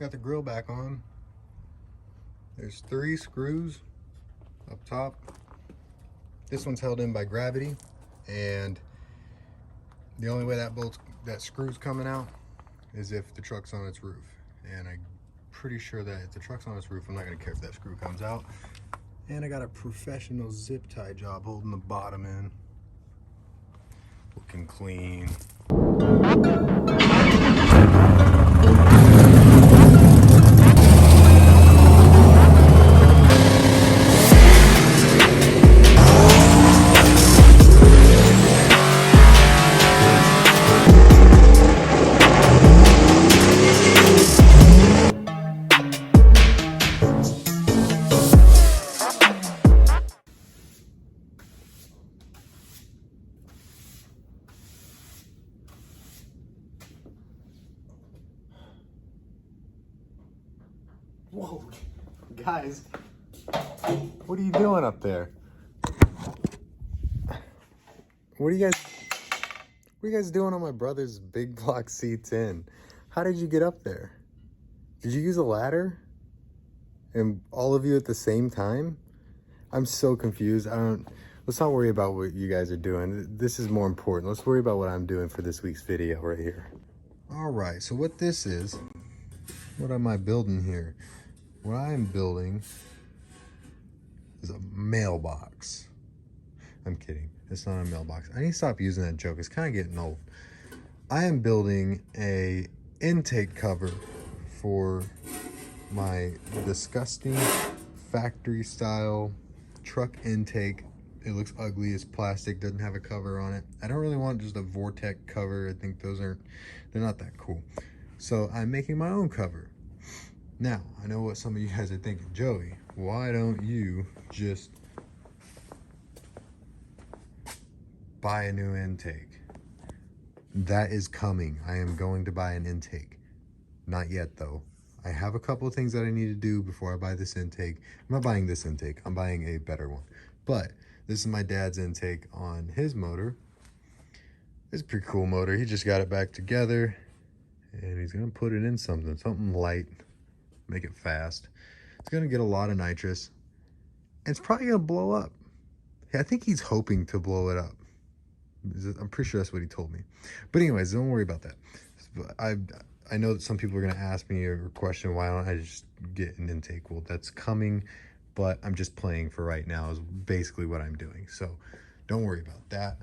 got the grill back on. There's 3 screws up top. This one's held in by gravity, and the only way that screw's coming out is if the truck's on its roof. And I'm pretty sure that if the truck's on its roof, I'm not gonna care if that screw comes out. And I got a professional zip tie job holding the bottom in. Looking clean. Whoa, guys, what are you doing up there? What are you guys doing on my brother's big block C10? How did you get up there? Did you use a ladder? And all of you at the same time? I'm so confused. Let's not worry about what you guys are doing. This is more important. Let's worry about what I'm doing for this week's video right here. All right, so what this is, what am I building here? What I'm building is a mailbox. I'm kidding. It's not a mailbox. I need to stop using that joke. It's kind of getting old. I am building a intake cover for my disgusting factory style truck intake. It looks ugly. It's plastic. Doesn't have a cover on it. I don't really want just a Vortex cover. I think they're not that cool. So I'm making my own cover. Now, I know what some of you guys are thinking. Joey, why don't you just buy a new intake? That is coming. I am going to buy an intake. Not yet, though. I have a couple of things that I need to do before I buy this intake. I'm not buying this intake. I'm buying a better one. But this is my dad's intake on his motor. It's a pretty cool motor. He just got it back together, and he's going to put it in something light. Make it fast. It's gonna get a lot of nitrous, and it's probably gonna blow up. I think he's hoping to blow it up. I'm pretty sure that's what he told me. But anyways, don't worry about that. I know that some people are gonna ask me or question why don't I just get an intake. Well, that's coming, but I'm just playing for right now is basically what I'm doing. So don't worry about that.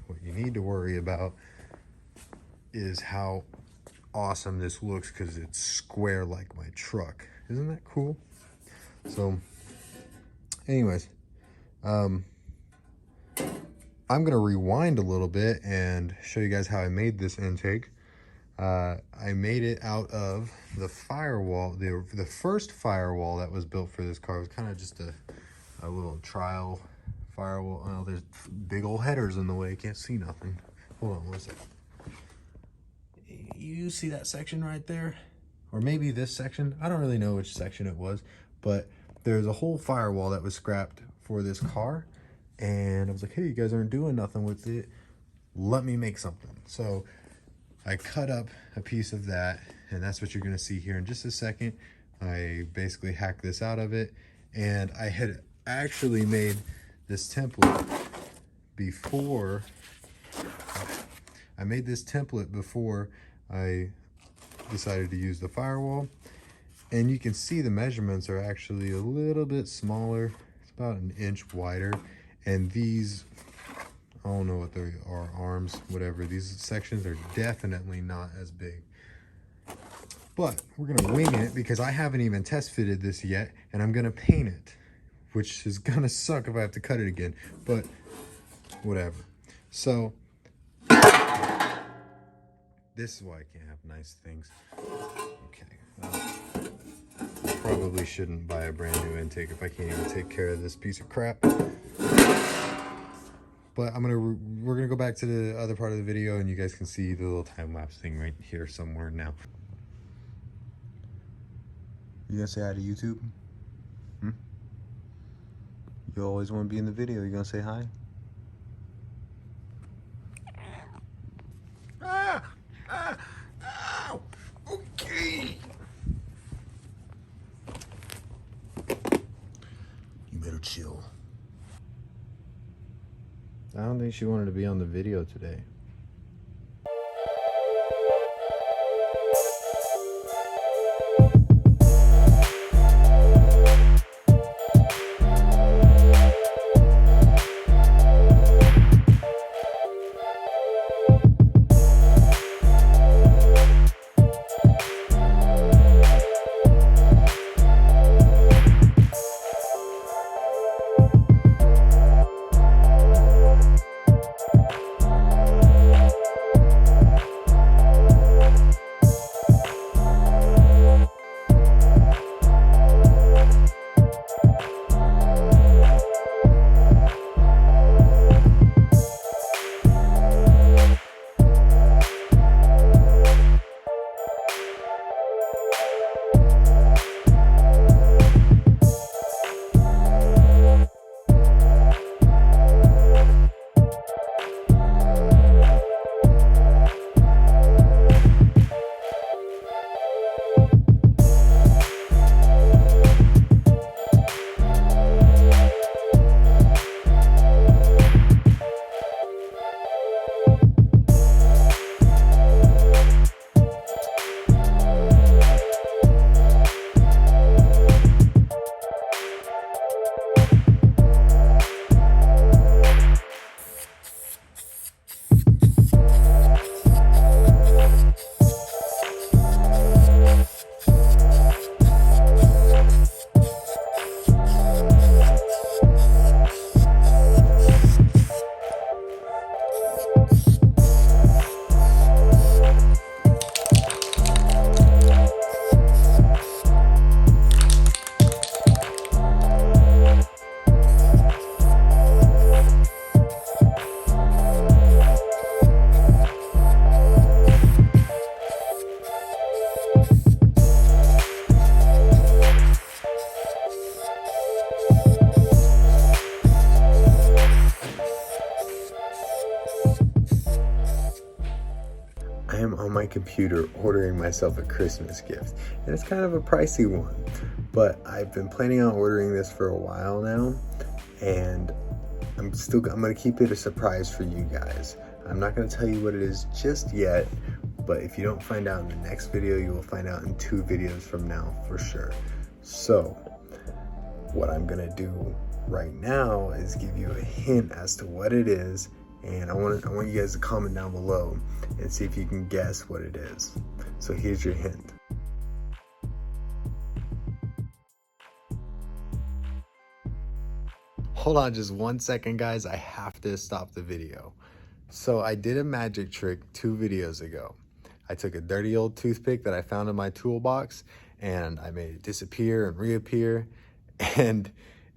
What you need to worry about is how awesome this looks, because it's square like my truck. Isn't that cool? So anyways, I'm gonna rewind a little bit and show you guys how I made this intake. I made it out of the firewall. The first firewall that was built for this car was kind of just a little trial firewall. Oh, there's big old headers in the way. Can't see nothing. Hold on one second. You see that section right there? Or maybe this section? I don't really know which section it was, but there's a whole firewall that was scrapped for this car. And I was like, hey, you guys aren't doing nothing with it. Let me make something. So I cut up a piece of that, and that's what you're gonna see here in just a second. I basically hacked this out of it, and I had actually made this template before. I made this template before I decided to use the firewall, and you can see the measurements are actually a little bit smaller. It's about 1 inch wider, and these, I don't know what they are, arms, whatever, these sections are definitely not as big. But we're gonna wing it because I haven't even test fitted this yet, and I'm gonna paint it, which is gonna suck if I have to cut it again, but whatever. So this is why I can't have nice things. Okay, probably shouldn't buy a brand new intake if I can't even take care of this piece of crap. But we're gonna go back to the other part of the video, and you guys can see the little time-lapse thing right here somewhere now. You gonna say hi to YouTube? You always want to be in the video. You gonna say hi? Okay. think she wanted to be on the video today. I am on my computer ordering myself a Christmas gift, and it's kind of a pricey one, but I've been planning on ordering this for a while now, and I'm gonna keep it a surprise for you guys. I'm not gonna tell you what it is just yet, but if you don't find out in the next video, you will find out in 2 videos from now for sure. So what I'm gonna do right now is give you a hint as to what it is, and I want you guys to comment down below and see if you can guess what it is. So here's your hint. Hold on just 1 second, guys. I have to stop the video. So I did a magic trick 2 videos ago. I took a dirty old toothpick that I found in my toolbox and I made it disappear and reappear, and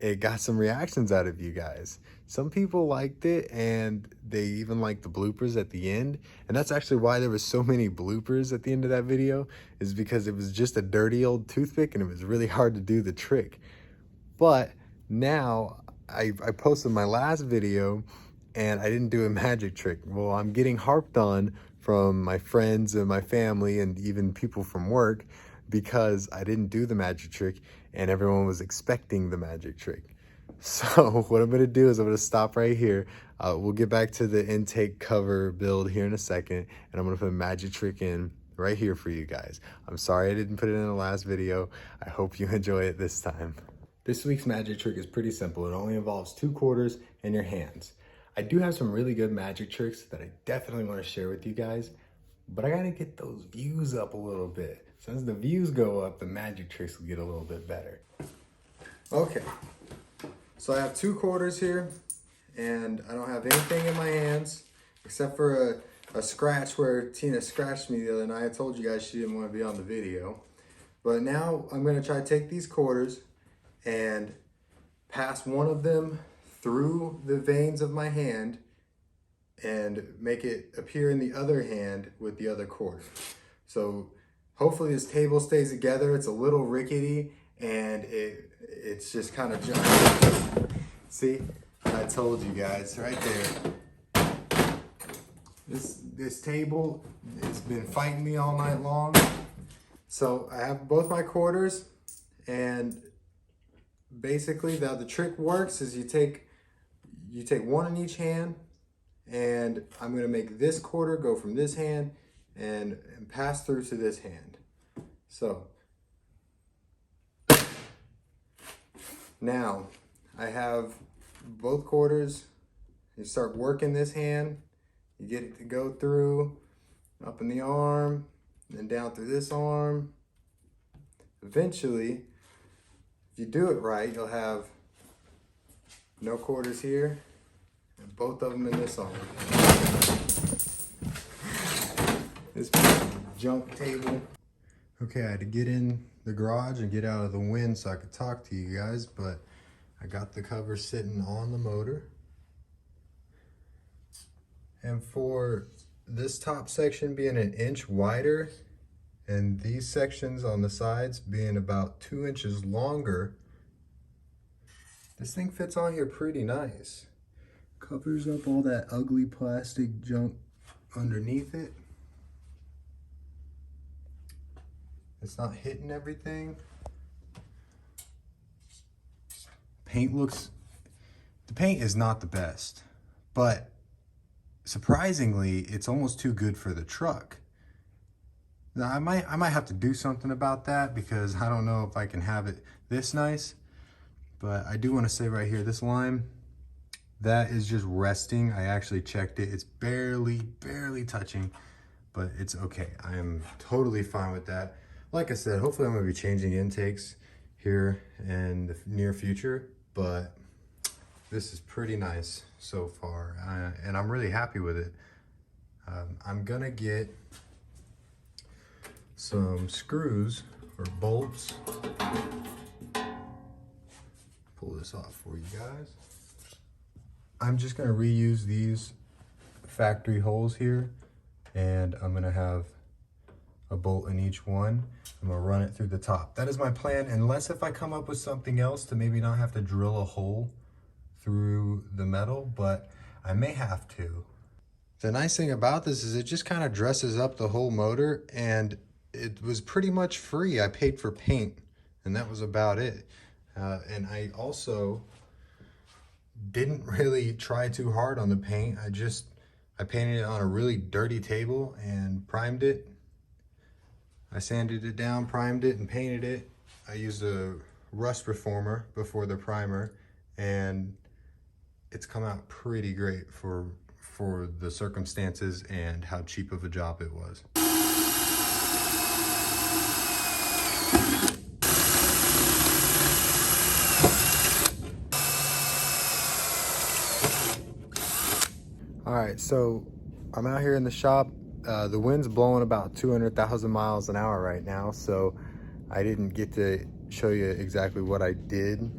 it got some reactions out of you guys. Some people liked it, and they even liked the bloopers at the end. And that's actually why there was so many bloopers at the end of that video, is because it was just a dirty old toothpick and it was really hard to do the trick. But now I posted my last video and I didn't do a magic trick. Well, I'm getting harped on from my friends and my family and even people from work because I didn't do the magic trick and everyone was expecting the magic trick. So what I'm gonna do is I'm gonna stop right here. We'll get back to the intake cover build here in a second, and I'm gonna put a magic trick in right here for you guys. I'm sorry I didn't put it in the last video. I hope you enjoy it this time. This week's magic trick is pretty simple. It only involves 2 quarters and your hands. I do have some really good magic tricks that I definitely want to share with you guys, but I gotta get those views up a little bit. Since the views go up, the magic tricks will get a little bit better. Okay, so I have 2 quarters here, and I don't have anything in my hands except for a scratch where Tina scratched me the other night. I told you guys she didn't want to be on the video. But now I'm gonna try to take these quarters and pass one of them through the veins of my hand and make it appear in the other hand with the other quarter. So hopefully this table stays together. It's a little rickety and it's just kind of jumping. See, I told you guys right there. This table has been fighting me all night long. So I have both my quarters, and basically how the trick works is you take one in each hand and I'm gonna make this quarter go from this hand and pass through to this hand. So now I have both quarters. You start working this hand, you get it to go through, up in the arm, then down through this arm. Eventually, if you do it right, you'll have no quarters here, and both of them in this arm. This junk table. Okay, I had to get in the garage and get out of the wind so I could talk to you guys, but I got the cover sitting on the motor. And for this top section being an inch wider and these sections on the sides being about 2 inches longer, this thing fits on here pretty nice. Covers up all that ugly plastic junk underneath it. It's not hitting everything. The paint is not the best, but surprisingly, it's almost too good for the truck. Now, I might have to do something about that because I don't know if I can have it this nice, but I do want to say right here, this lime, that is just resting. I actually checked it. It's barely touching, but it's okay. I am totally fine with that. Like I said, hopefully I'm going to be changing intakes here in the near future, but this is pretty nice so far, and I'm really happy with it. I'm going to get some screws or bolts. Pull this off for you guys. I'm just going to reuse these factory holes here, and I'm going to have a bolt in each one. I'm gonna run it through the top. That is my plan, unless if I come up with something else to maybe not have to drill a hole through the metal, but I may have to. The nice thing about this is it just kind of dresses up the whole motor, and it was pretty much free. I paid for paint, and that was about it. And I also didn't really try too hard on the paint. I painted it on a really dirty table and primed it. I sanded it down, primed it, and painted it. I used a rust reformer before the primer, and it's come out pretty great for the circumstances and how cheap of a job it was. All right, so I'm out here in the shop. The wind's blowing about 200,000 miles an hour right now, so I didn't get to show you exactly what I did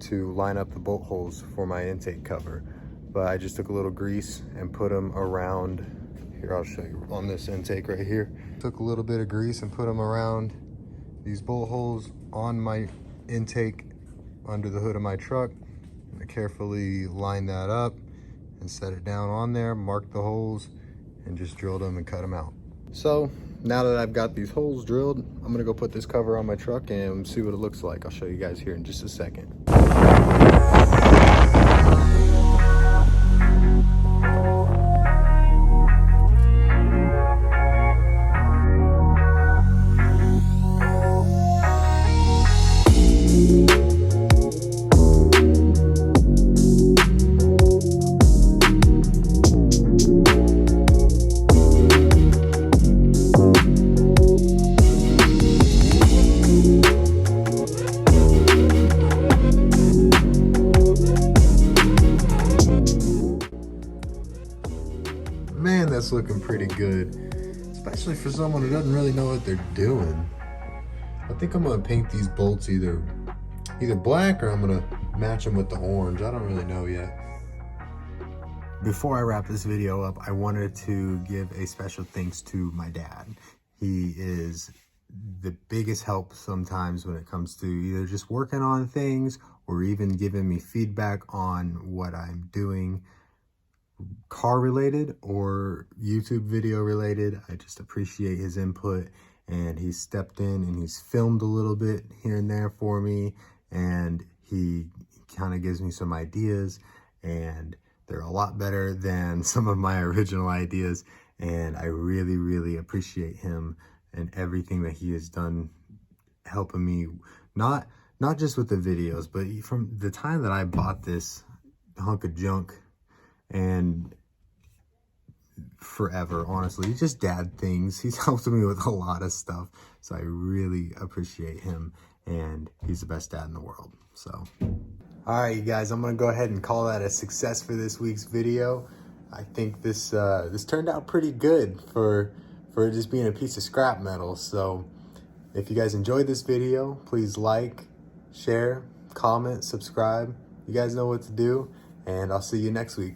to line up the bolt holes for my intake cover. But I just took a little grease and put them around, here I'll show you on this intake right here. Took a little bit of grease and put them around these bolt holes on my intake under the hood of my truck. And I carefully lined that up and set it down on there, marked the holes, and just drilled them and cut them out. So now that I've got these holes drilled, I'm gonna go put this cover on my truck and see what it looks like. I'll show you guys here in just a second. Man, that's looking pretty good, especially for someone who doesn't really know what they're doing. I think I'm gonna paint these bolts either black, or I'm gonna match them with the orange. I don't really know yet. Before I wrap this video up, I wanted to give a special thanks to my dad. He is the biggest help sometimes when it comes to either just working on things or even giving me feedback on what I'm doing, car related or YouTube video related. I just appreciate his input, and he's stepped in and he's filmed a little bit here and there for me, and he kind of gives me some ideas, and They're a lot better than some of my original ideas, and I really, really appreciate him and everything that he has done helping me, not just with the videos, but from the time that I bought this hunk of junk and forever, honestly. Just dad things. He's helped me with a lot of stuff, so I really appreciate him, and he's the best dad in the world. So all right, you guys, I'm gonna go ahead and call that a success for this week's video. I think this this turned out pretty good for just being a piece of scrap metal. So if you guys enjoyed this video, please like, share, comment, subscribe. You guys know what to do, and I'll see you next week.